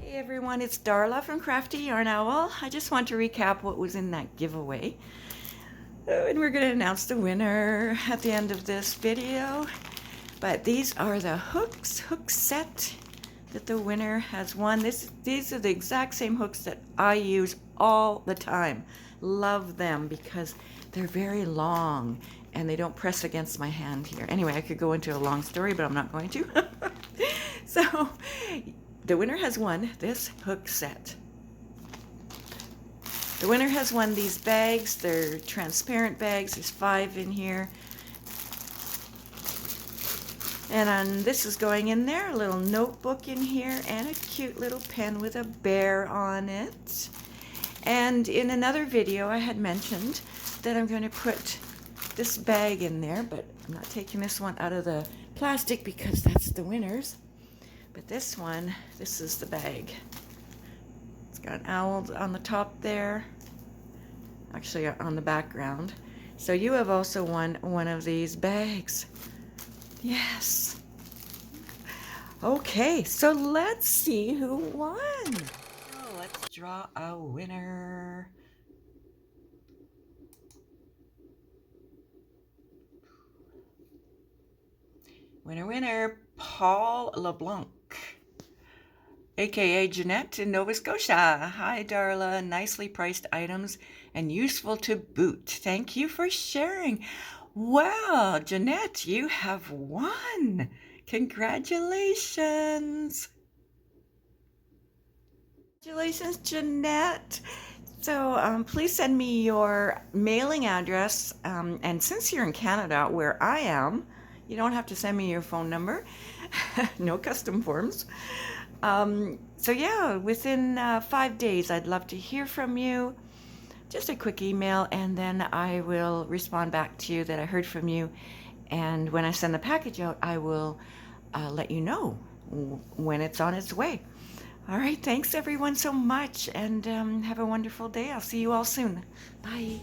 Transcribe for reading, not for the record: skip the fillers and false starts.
Hey everyone, it's Darla from crafty.yarn.owl. I just want to recap what was in that giveaway. And we're going to announce the winner at the end of this video. But these are the hook set that the winner has won. These are the exact same hooks that I use all the time. Love them because they're very long and they don't press against my hand here. Anyway, I could go into a long story, but I'm not going to. So the winner has won this hook set. The winner has won these bags. They're transparent bags. There's 5 in here. And this is going in there, a little notebook in here, and a cute little pen with a bear on it. And in another video, I had mentioned that I'm going to put this bag in there, but I'm not taking this one out of the plastic because that's the winner's. But this one, this is the bag. It's got an owl on the top there, actually on the background. So you have also won one of these bags. Yes. Okay, so let's see who won. Oh, let's draw a winner. Winner, Paul LeBlanc, aka Jeanette in Nova Scotia. Hi Darla, nicely priced items and useful to boot. Thank you for sharing. Wow, Jeanette, you have won. Congratulations. Congratulations, Jeanette. So please send me your mailing address. And since you're in Canada, where I am, you don't have to send me your phone number. No custom forms. So yeah, within 5 days, I'd love to hear from you. Just a quick email, and then I will respond back to you that I heard from you. And when I send the package out, I will let you know when it's on its way. All right, thanks everyone so much, and have a wonderful day. I'll see you all soon. Bye.